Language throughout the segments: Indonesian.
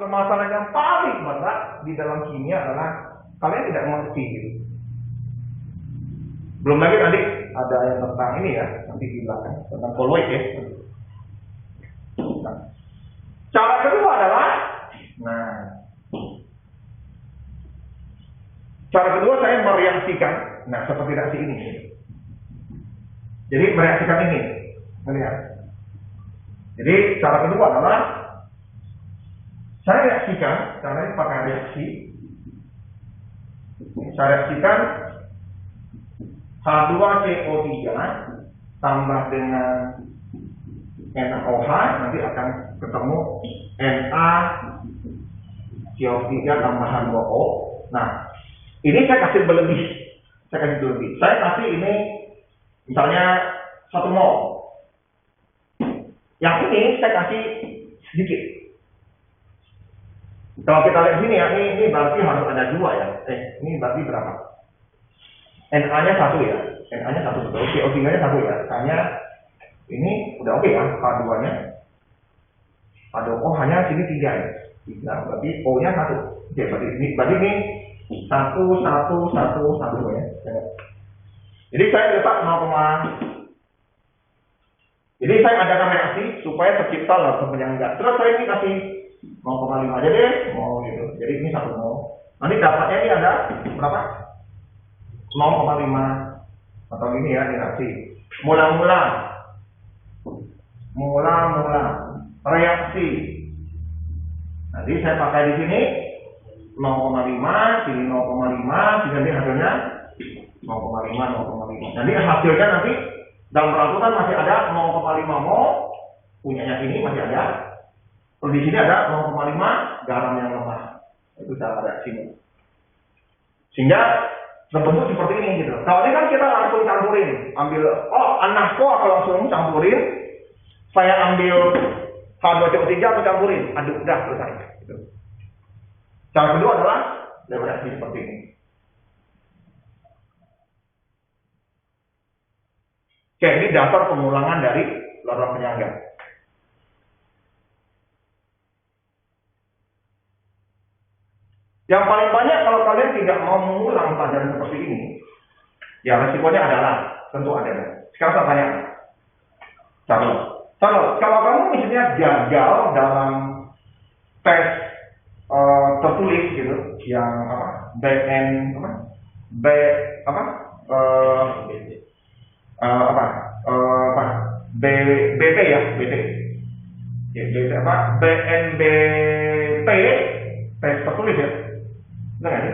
permasalahan yang paling berat di dalam kimia adalah kalian tidak mengerti gitu. Belum lagi nanti ada yang tentang ini ya, nanti di belakang tentang koloid ya. Nah, cara kedua adalah, cara kedua saya mereaksikan, seperti reaksi ini. Jadi mereaksikan ini, melihat. Jadi cara kedua adalah saya reaksikan, caranya pakai reaksi. Saya reaksikan H2CO3 tambah dengan NaOH, nanti akan ketemu NaCO3 tambah H2O. Nah, ini saya kasih berlebih. Saya kasih ini misalnya 1 mol. Yang ini saya kasih sedikit. Kalau kita lihat sini ya, ini berarti harus ada 2 ya. Ini berarti berapa? Na-nya 1 ya. Na-nya 1 betul. CO3-nya 1 ya. Hanya ini udah oke ya, H2-nya. H2O hanya sini 3 ya. 3 berarti O-nya 1. Oke, berarti ini 1 ya. Jadi saya letak 0, jadi saya adakan reaksi supaya tercipta langsung penyangga. Terus saya ini kasih 0,5 aja deh, gitu. Jadi ini 1 mol. Nanti dapatnya ini ada berapa? 0,5 atau ini ya, reaksi. Mula-mula reaksi. Nanti saya pakai di sini 0,5, sini 0,5, sini nanti hasilnya 0,5. Nanti hasilnya nanti dalam peraturan masih ada 0,5 mol, punyanya ini masih ada. Kalau di sini ada 0,5 garam yang lemah. Itu cara reaksinya. Sehingga terbentuk seperti ini gitu. Kalau ini kan kita langsung campurin, ambil NaCO aku langsung campurin, saya ambil H2CO3 aku campurin, aduk, udah selesai. Gitu. Cara kedua adalah reaksi seperti ini. Oke, ini dasar pengulangan dari lorong penyangga. Yang paling banyak kalau kalian tidak mau mengulang pelajaran seperti ini, ya resikonya adalah tentu ada. Sekarang saya tanya, Charles, kalau kamu misalnya gagal dalam tes tertulis gitu, yang BT ya, BNBT tes tertulis ya. Benar nggak sih?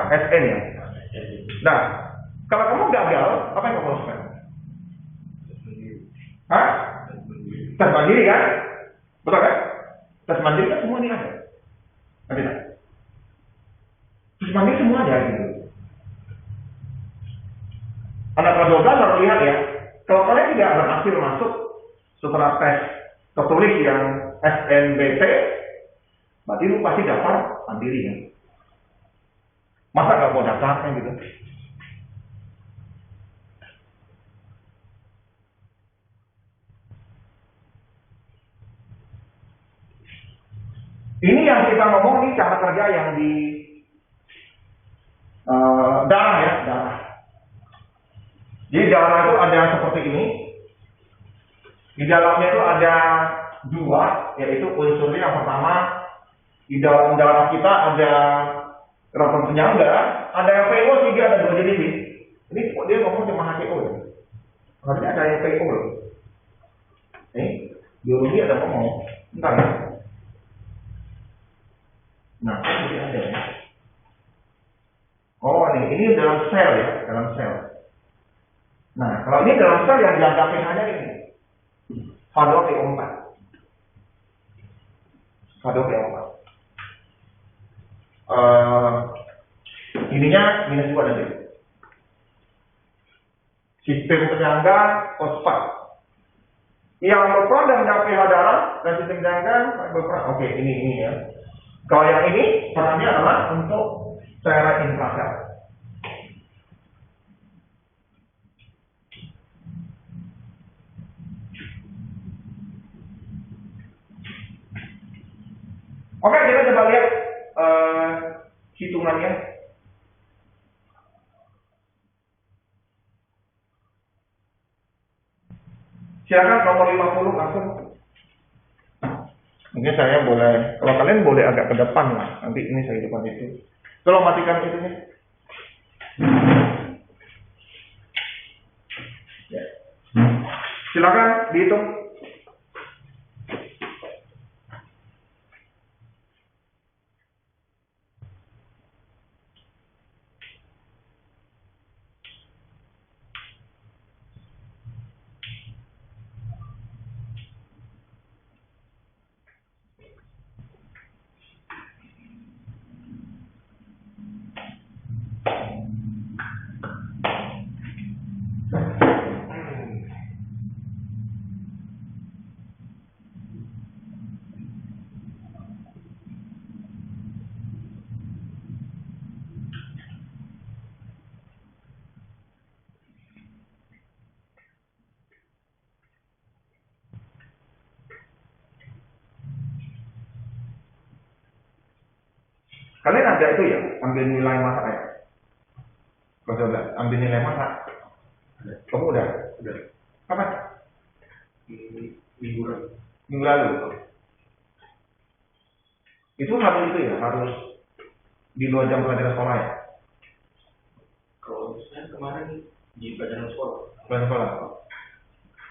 SN ya. Nah, kalau kamu gagal, apa yang kamu lakukan? Tes mandiri kan? Betul kan? Tes mandiri kan semua ini ada. Tidak? Tes mandiri semua ada gitu. Anak kelas 12 harus lihat ya. Kalau kalian tidak berhasil masuk setelah tes tertulis yang SNBT, berarti lu pasti daftar mandiri ya. Masa gak mau daftar kan gitu? Ini yang kita ngomong, ini cara kerja yang di darah ya, darah. Jadi darah itu ada seperti ini. Di dalamnya itu ada 2, yaitu unsurnya yang pertama, di dalam darah kita ada rongga penyangga, ada yang PO3, ada 2 jenis. Ini dia ngomong cuma HCO ya. Harusnya ada yang PO loh. Biologi ada ngomong. Bentar ya. Nah, ini ada ya. Ini dalam sel ya, dalam sel. Nah, kalau ini dalam sel yang jaga pH-nya ini H2PO4. H2PO4. Ininya -2 nanti. Sistem penyangga fosfat. Yang berperan dan menjaga pH darah dan sistem penyangga berperan. Oke, ini ya. Kalau yang ini perannya adalah untuk cairan intrasel. Oke, kita coba lihat hitungannya. Silakan nomor 50 langsung. Mungkin saya boleh, kalau kalian boleh agak ke depan lah. Nanti ini saya depan itu. Kalau matikan itunya. Ya. Silakan dihitung. Kalian ada itu ya, ambil nilai masak ya? Kalau saya bilang, ambil nilai masak. Kamu udah? Udah. Kapan? Minggu lalu. Minggu lalu. Itu harus itu ya, harus di luar jam pelajaran sekolah ya? Kalau saya kemarin di pelajaran sekolah. Pelajaran sekolah.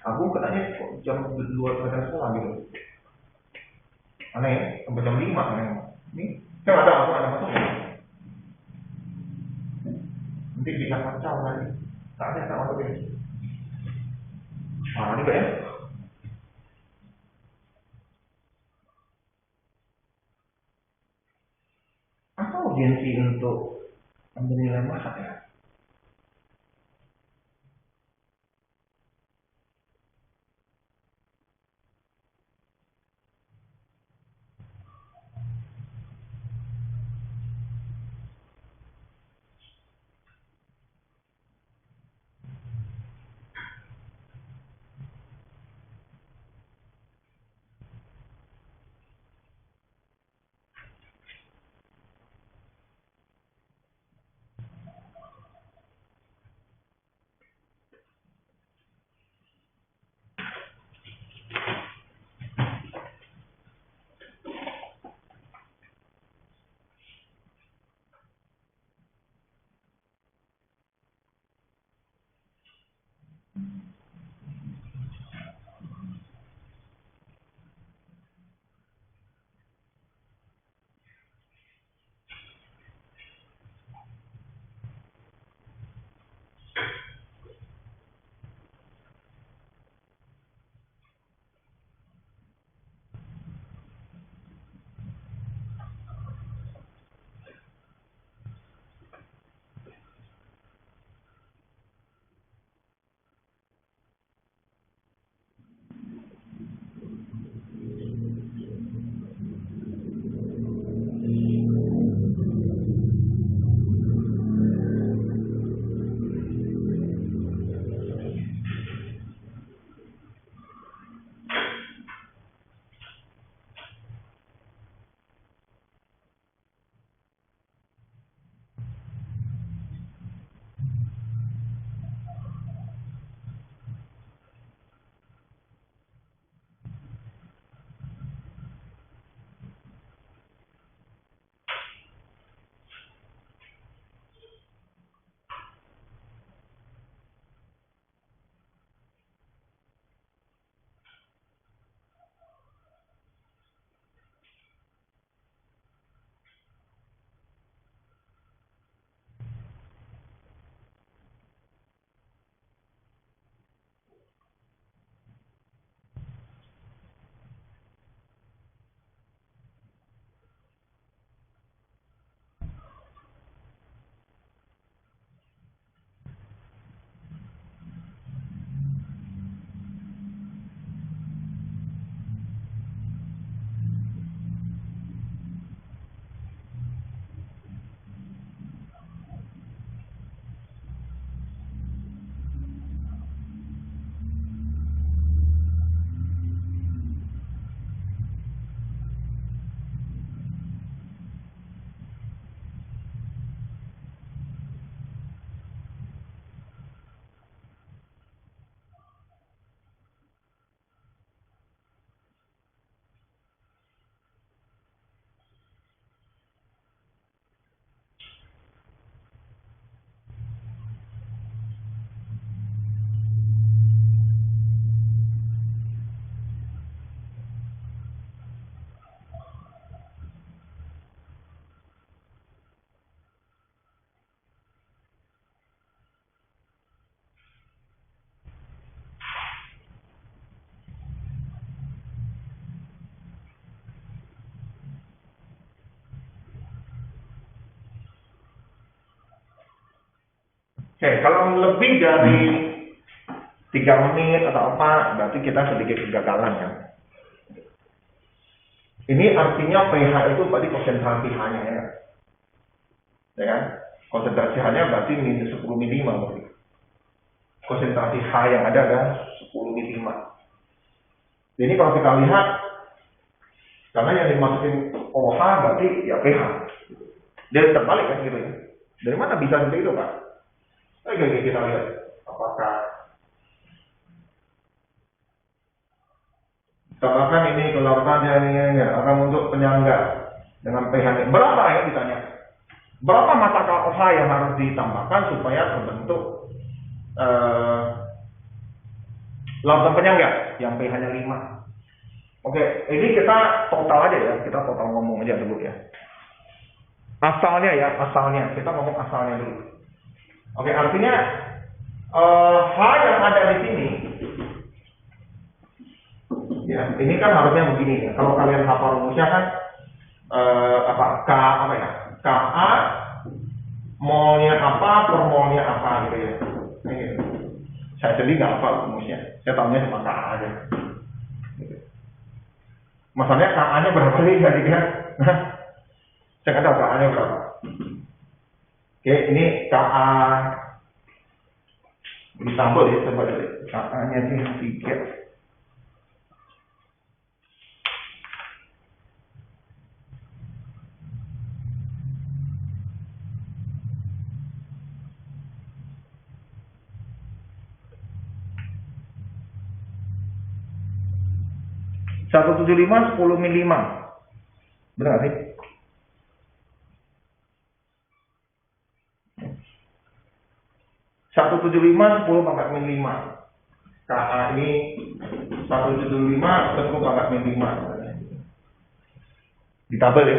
Aku katanya jam luar pelajaran sekolah gitu. Aneh ya, sampai jam 5 kan? Ini, saya nggak tahu, aku ada masuk ya. Nanti bisa kacau lagi. Saatnya tak masuk ini. Ini enggak ya? Apa urgensi untuk ambil nilai masak ya? Oke, kalau lebih dari 3 menit atau apa, berarti kita sedikit kegagalan kan. Ini artinya pH itu berarti konsentrasi H-nya ya. Ya kan? Konsentrasi H-nya berarti minus 10 ml berarti. Konsentrasi H yang ada adalah 10 ml. Jadi kalau kita lihat, karena yang dimasukin OH berarti ya pH. Dia terbalik kan gitu ya. Dari mana bisa seperti itu Pak? Oke, kita lihat apakah tambahkan ini ke lautan yang akan untuk penyangga dengan pH berapa ya ditanya? Berapa mata OH yang harus ditambahkan supaya terbentuk lautan penyangga yang pH-nya 5? Oke, ini kita total aja ya, kita total ngomong aja dulu ya. Asalnya ya, asalnya kita ngomong asalnya dulu. Oke, artinya H yang ada di sini. Ya, ini kan harusnya begini ya. Kalau kalian hafal rumusnya kan KA molnya apa per molnya apa gitu ya. Ini gitu. Saya sendiri nggak hafal rumusnya. Saya tahunya cuma KA aja. Gitu. Masalahnya KA-nya berapa sih jadi kan? Saya nggak tahu KA-nya berapa. Oke, ini KA ditambah ya, coba lihat. KA-nya sih 3. 175 10 ml. Benar sih? Satu 75 10 pangkat min 5. KA ini 175 10 pangkat min 5. Di tabel ya.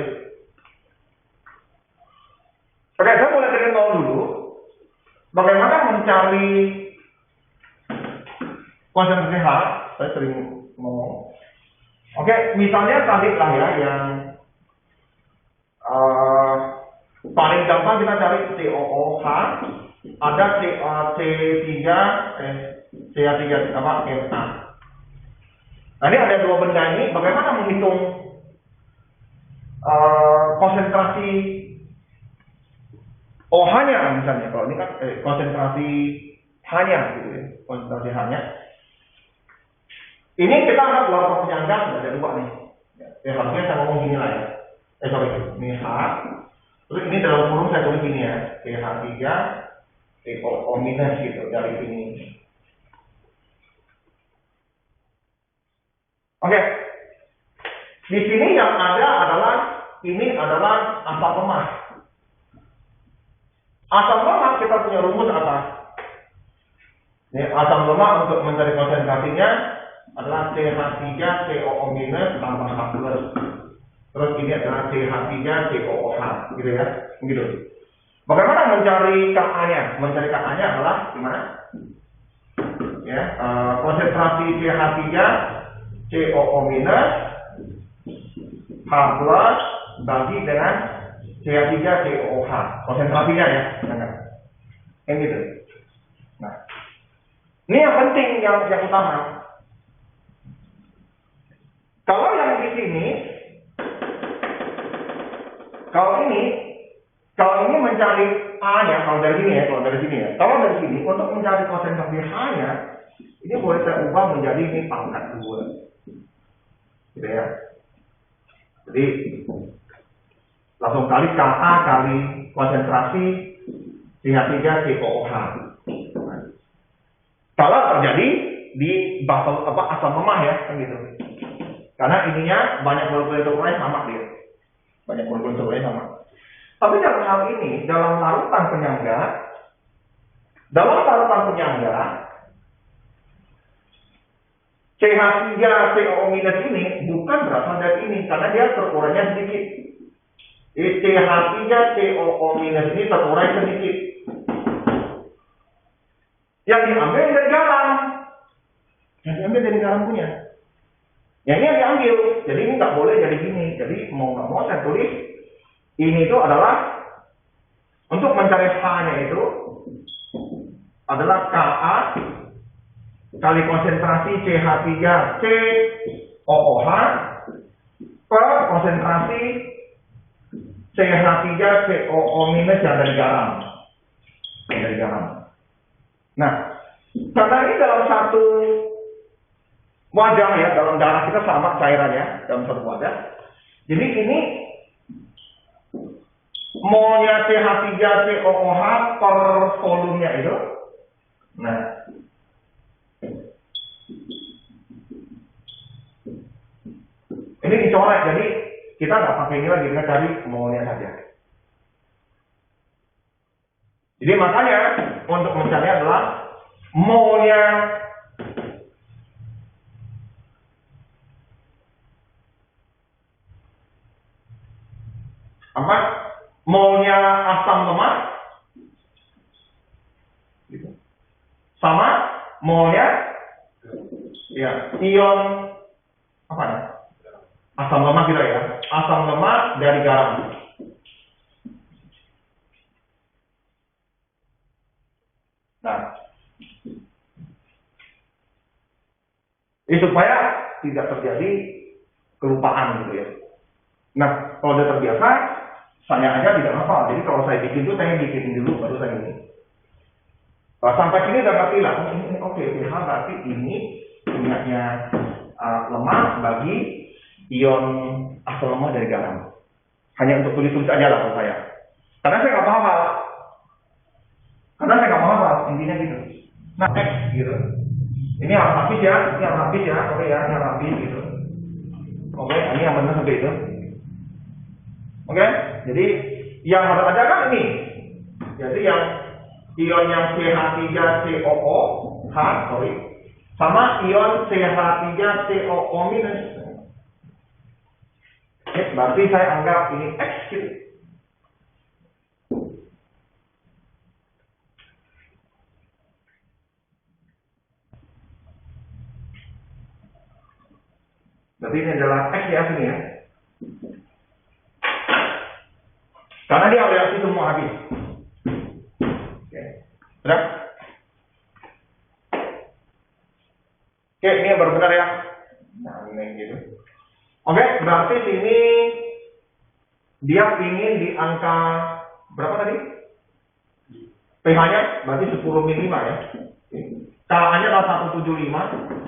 Oke, saya mulai dari nol dulu. Bagaimana mencari konsentrasi H? Saya sering ngomong. Oke, misalnya tadi lah ya yang paling gampang kita cari COOH, ada CA3 apa Na. Nah, ini ada dua benda ini. Bagaimana menghitung konsentrasi OH-nya misalnya? Kalau ini kan konsentrasi H-nya gitu ya, konsentrasi H-nya. Ini kita anggap lautan penyangga ada dua nih. Ya, harusnya saya ngomong gini lah ya. Ini H. Terus ini dalam kurung saya tulis gini ya. pH3, TOO minus gitu dari sini. Oke. Di sini yang ada adalah ini adalah asam lemak. Asam lemak kita punya rumus apa? Ini asam lemak untuk mencari konsentrasinya adalah CH3COO minus tambah H plus. Terus ini adalah CH3 COOH, gitu ya, begitu. Bagaimana mencari Ka-nya? Mencari Ka-nya adalah gimana? Ya, konsentrasi CH3 COO minus H plus bagi dengan CH3 COOH. Konsentrasinya ya, jangan. Yang gitu. Nah, ini yang penting, yang utama. Kalau yang di sini, kalau ini mencari A-nya, kalau dari sini ya, kalau dari sini untuk mencari konsentrasi H-nya, ini boleh saya ubah menjadi ini pangkat 2, gitu ya. Jadi langsung kali Ka kali konsentrasi CH3 COOH. Kalau terjadi di asam lemak ya, kan gitu. Karena ininya banyak molekul terurai sama dia. Banyak molekul terurai sama. Tapi dalam hal ini, dalam larutan penyangga, CH3COO minus ini bukan berasal dari ini, karena dia terurainya sedikit. CH3COO minus ini terurai sedikit. Yang diambil dari garam. Punya. Yang ini yang diambil, jadi ini nggak boleh jadi gini. Jadi mau nggak mau saya tulis ini itu adalah untuk mencari H-nya itu adalah Ka kali konsentrasi CH3COOH per konsentrasi CH3COO minus yang dari garam. Nah, karena ini dalam satu wadah ya, dalam darah kita sama cairannya dalam satu wadah. Jadi ini molnya CH3COOH per volumenya itu. Nah, ini dicoret, jadi kita nggak pakai ini lagi, kita cari molnya saja. Jadi makanya untuk mencari adalah molnya apa? Molnya asam lemak gitu. Sama molnya ya ion apa ya? Asam lemak gitu ya. Asam lemak dari garam. Nah, ini supaya tidak terjadi kelupaan gitu ya. Nah, kalau sudah terbiasa, saya aja tidak hafal. Jadi kalau saya bikin itu, saya bikin dulu, baru saya ini. Nah, sampai sini udah ngerti lah. Ini oke, pH berarti ini punyanya lemak bagi ion asam lemak dari garam. Hanya untuk tulis-tulis aja lah kalau saya. Karena saya nggak hafal. Intinya gitu. Nah, X gitu. Ini harus habis ya, oke ya, ini harus habis gitu. Oke, ini yang benar sampai itu. Oke, jadi yang harus ada kan ini. Jadi yang ion yang CH3COOH, sama ion CH3COO minus. Oke, berarti saya anggap ini X gitu. Berarti ini adalah X ya sini ya. Karena dia reaksi semua habis. Oke. Sudah? Oke, ini yang baru benar ya. Nah, ini gitu. Oke, berarti sini dia pingin di angka berapa tadi? pH-nya berarti 10 ml ya. K-nya 175.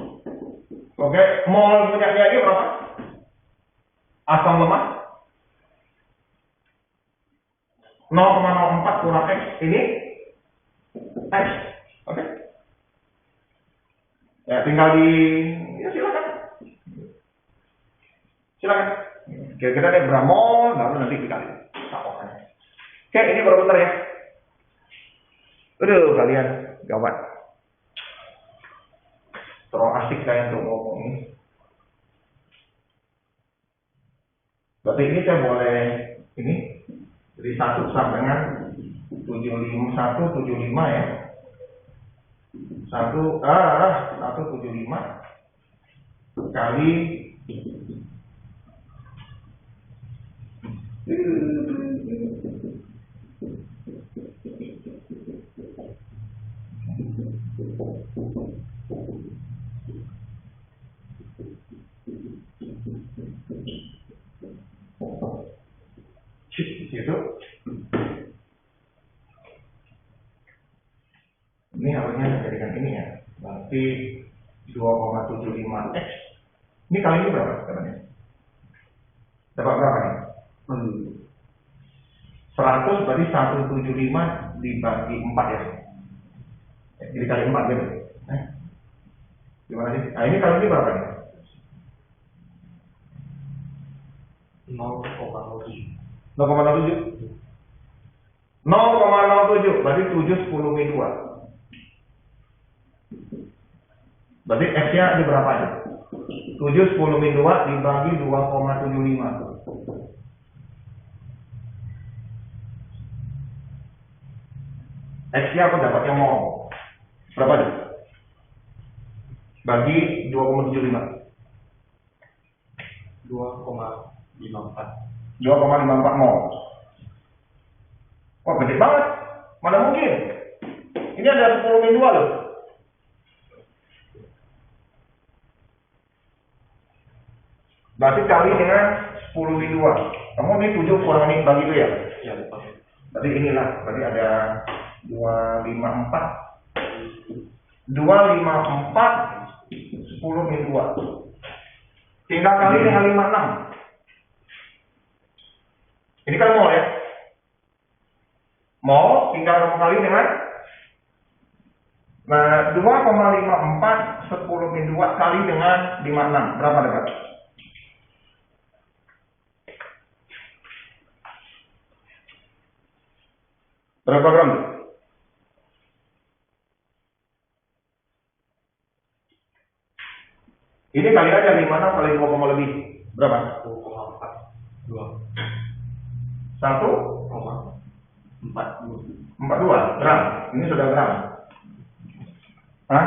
Oke, mol minyaknya ini berapa? Asam lemak 0,04 kurang X, ini X. Oke. Ya, tinggal di ya silakan. Kira-kira ada berapa mol, baru nanti dikali. Oke, ini baru benar ya. Aduh, kalian gawat. Terlalu asik saya untuk ngomong ini. Berarti ini saya boleh ini dari 1 sampai dengan 175 ya. 175 kali itu. Ini harusnya saya jadikan ini ya. Berarti 2,75 X. Ini kali ini berapa sebenarnya? Dapat berapa nih? 100 berarti 175 dibagi 4 ya. Jadi kali 4 gitu. Gimana sih? Nah ini kali ini berapa nih? 0,07. 0,07 berarti 7 10 min 2. Berarti X nya ini berapa aja? 7 10 min 2 dibagi 2,75. X nya aku dapatnya mol. Berapa aja? Bagi 2,75. 2,54 mol. Wah, gede banget. Mana mungkin? Ini ada 10 min 2 loh. Berarti kali dengan 10 min 2. Kamu ini 7 kurang ini bagi itu ya? Ya, lupa. Berarti inilah, berarti ada 254. 254 10 min 2. Tinggal kali dengan 56. Ini kan mol ya? Mol tinggal kamu kali dengan 2,54 10 min 2 kali dengan 56. Berapa dekat? Berapa gram? Ini kali aja 56 kali 2, lebih. Berapa? 2,42. 1,42 gram. Ini sudah gram. Hah?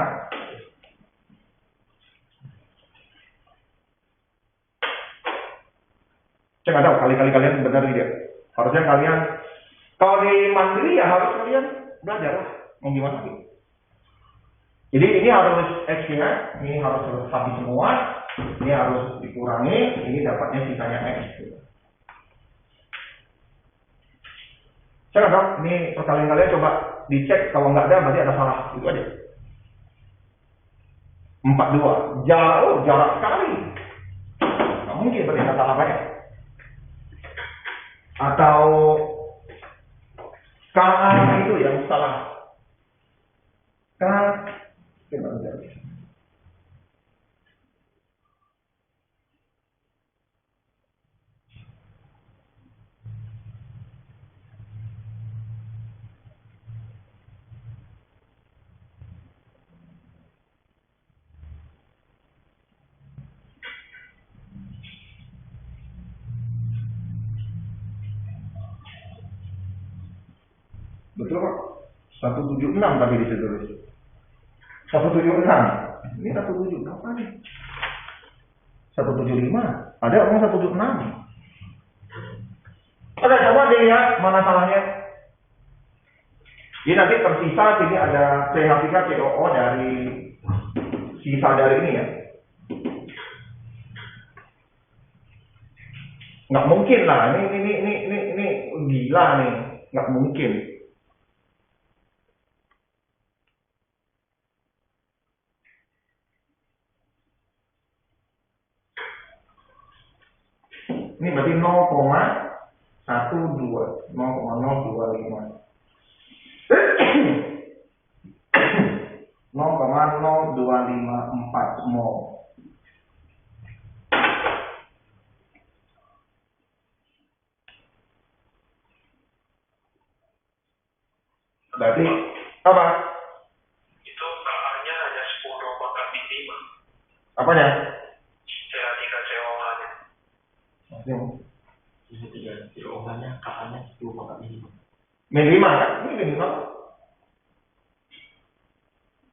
Saya nggak tahu kali-kali kalian benar tidak. Harusnya kalian kalau di mandiri ya harus kalian belajar lah. Mau gimana sih? Jadi ini harus X-nya, ini harus habis semua, ini harus dikurangi, ini dapatnya sisanya X. Saya nggak tahu, ini perkalian kalian coba dicek, kalau nggak ada berarti ada salah, itu aja. 42, jarak sekali. Nggak mungkin berarti ada salah banyak. Atau KA itu yang salah. Betul kok. 176 tadi ditulis. 176. Ini 176 apa nih? 175. Ada orang 176. Oke, coba dilihat mana salahnya. Ini nanti tersisa sini ada CH3 COO dari sisa dari ini ya. Nggak mungkin lah. Ini gila nih. Nggak mungkin. Ini berarti 0,12, 0,025. 0,0254 mol. Berarti apa? Itu KA-nya hanya 10,5. Apanya? CH3COO-nya. Ini 3 COO-nya, KA-nya 10,5. Min 5 kan? Ini min 5.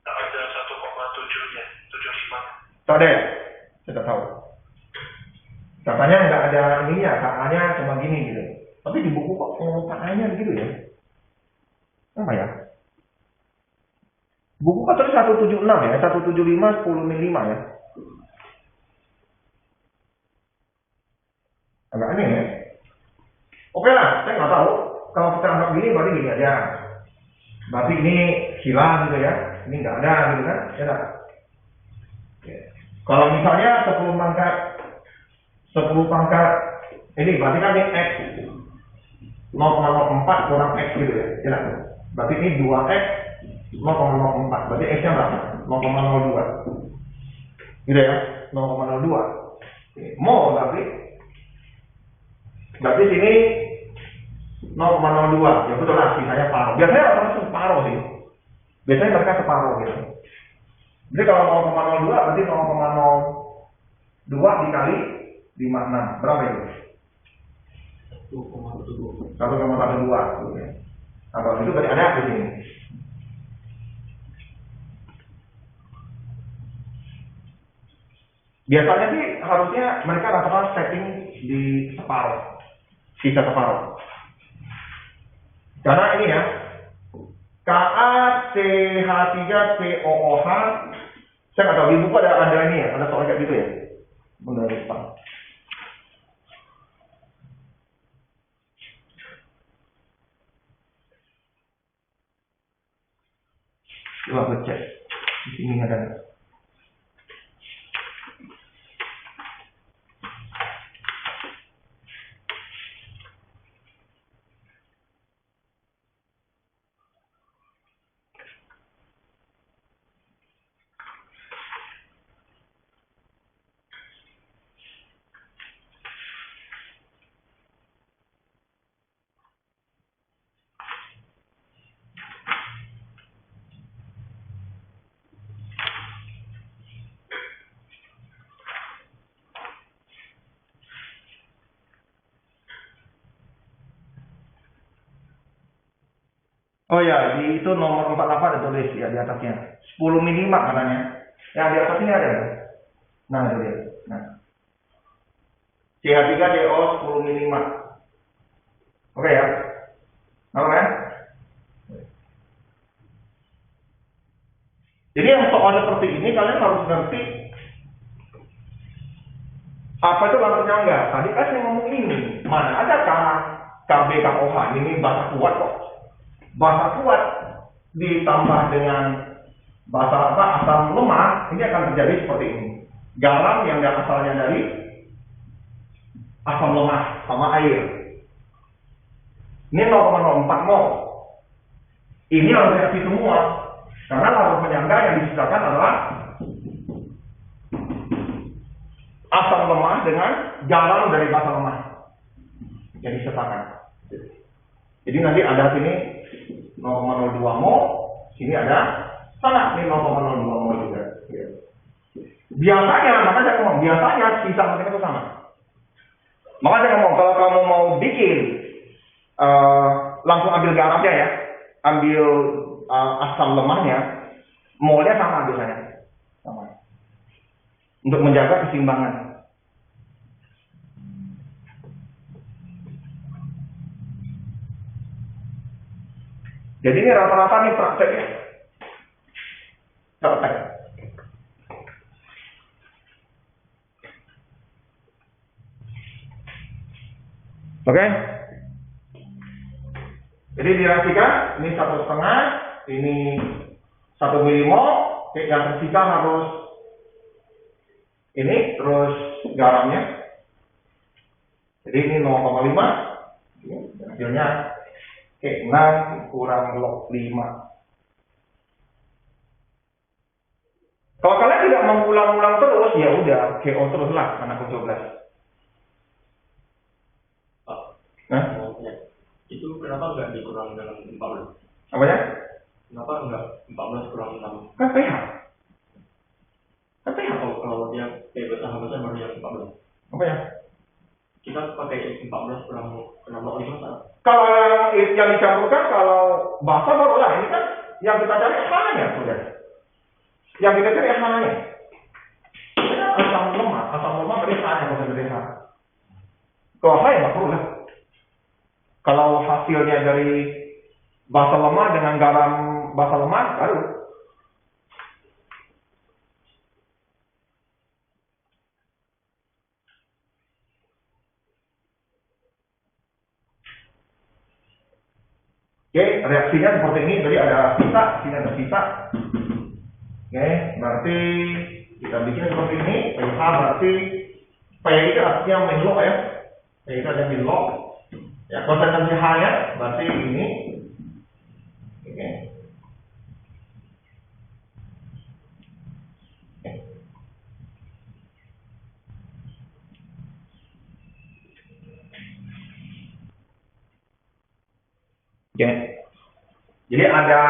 Tak ada 1,7-nya, 75. Tak ada ya? Saya tak tahu. Katanya nggak ada ininya, KA-nya cuma gini gitu. Tapi di buku kok KA-nya gitu ya? Apa ya? Buku kan tadi 176 ya, 175 10 min 5 ya. Agak aneh ya. Oke lah, saya nggak tahu. Kalau kita anggap gini, berarti gini aja. Berarti ini hilang gitu ya. Ini nggak ada gitu kan? Ya tak? Kalau misalnya 10 pangkat ini berarti kan ini X 0,04 kurang X gitu ya. Ya tak? Berarti ini 2X 0,04. Berarti X-nya berapa? 0,02. Gitu ya? 0,02. Mol berarti sini 0,02. Ya betul lah, sisanya separuh. Biasanya orang separuh sih. Biasanya mereka separuh gitu. Jadi kalau 0,02 berarti 0,02 dikali 56. Berapa itu? 1,12. 1,12. Nah, kalau itu berarti ada di sini. Biasanya sih harusnya mereka rata-rata setting di separuh, sisa separuh. Karena ini ya, KA CH3COOH. Saya nggak tahu di buku ada ini ya, ada soal kayak gitu ya. Benar lupa. Coba cek. Di sini ada. Oh ya, di itu nomor 48 ada tulis ya di atasnya. 10 minimal katanya. Yang di atas ini ada. Nah, itu dia. Nah. CH3CO 10 minimal. Oke ya. Oke ya. Jadi yang soal seperti ini kalian harus ngerti apa itu langsung nyangga. Tadi kan saya ngomong ini. Mana ada KBKOH ini bahasa kuat kok. Bahasa kuat ditambah dengan bahasa asam lemah, ini akan terjadi seperti ini. Garam yang asalnya dari asam lemah sama air. Ini 0,04 mol. Ini harus reaksi semua. Karena larut penyangga yang disisakan adalah asam lemah dengan garam dari basa lemah. Jadi setakan. Jadi nanti ada sini 0,02 mol, sini ada sana ini 0,02 mol juga. Biasanya, makanya saya ngomong, biasanya sisa mereka itu sama. Makanya saya ngomong, kalau kamu mau bikin langsung ambil garamnya ya, ambil asam lemahnya, molnya sama biasanya, sama. Untuk menjaga keseimbangan. Jadi ini rata-rata nih praktek ya. Praktek. Oke. Jadi dirapikan, ini 1,5, ini 1 milimol, yang tersisa harus ini, terus garamnya. Jadi ini 0,5, hasilnya 6 kurang log 5. Kalau kalian tidak mengulang-ulang terus, ya udah KO terus lah anak 12. Pak, Hah? itu kenapa nggak dikurang dengan 14? Apa ya? Kenapa nggak 14 kurang 6? Kan pH. Kan pH. Kalau dia kayak bersahabatnya baru yang 14. Apa ya? Kita pakai 14 kurang 5 saat. Kalau yang dicampurkan, kalau basah baru lah. Ini kan yang kita cari H-nya sudah. Yang kita cari H-nya. Ini asam lemah dari H-nya bukan dari H. Kalau H ya nggak perlu lah. Kalau hasilnya dari basa lemah dengan garam basa lemah, baru. Oke, reaksinya seperti ini. Jadi ada sisa, sini ada sisa. Oke, berarti kita bikin seperti ini. pH berarti P itu artinya menlok ya. P itu ada menlok. Ya, konsentrasi H-nya berarti ini. Oke. Oke. Jadi ada,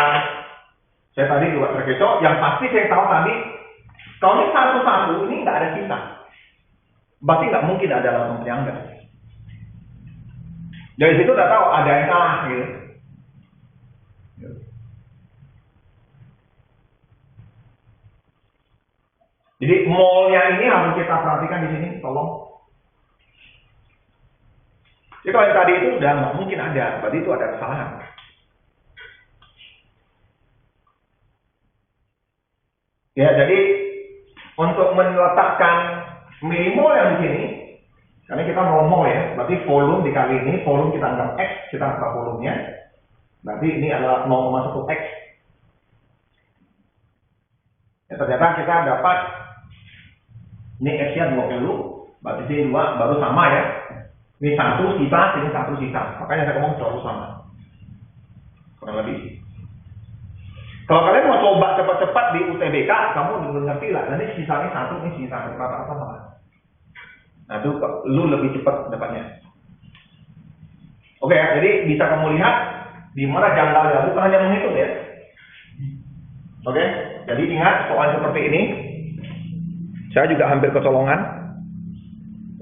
saya tadi juga terkecoh, yang pasti saya tahu tadi, kalau ini satu-satu ini nggak ada sisa. Berarti nggak mungkin ada langsung penyangga. Dari situ udah tahu ada yang salah gitu. Jadi molnya ini harus kita perhatikan di sini, tolong. Jadi kalau yang tadi itu udah nggak mungkin ada, berarti itu ada kesalahan. Ya, jadi untuk meletakkan milimol yang di sini, karena kita mau mol ya, berarti volume dikali ini, volume kita anggap X, kita anggap volumenya, berarti ini adalah 0,1 X. Ya, ternyata kita dapat ini X-nya 20, berarti sini 2, baru sama ya. Ini 1 sisa, sini 1 sisa. Makanya saya ngomong selalu sama. Kurang lebih. Kalau kalian mau coba cepat-cepat di UTBK, kamu udah ngerti lah. Nanti sisanya 1, ini sisa rata-rata sama. Nah itu lu lebih cepat dapatnya. Oke ya, jadi bisa kamu lihat di mana jangkauannya, bukan hanya menghitung ya. Oke, jadi ingat soal seperti ini. Saya juga hampir kecolongan.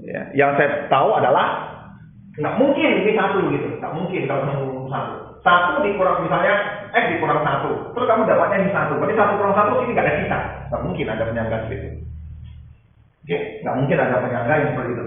Ya, yang saya tahu adalah nggak mungkin ini 1 gitu, nggak mungkin kalau kamu 1. 1 dikurang misalnya X dikurang 1, terus kamu dapatnya ini 1. Berarti 1 kurang 1 ini nggak ada sisa. Nggak mungkin ada penyangga seperti itu. Oke, nggak mungkin ada penyangga yang seperti itu.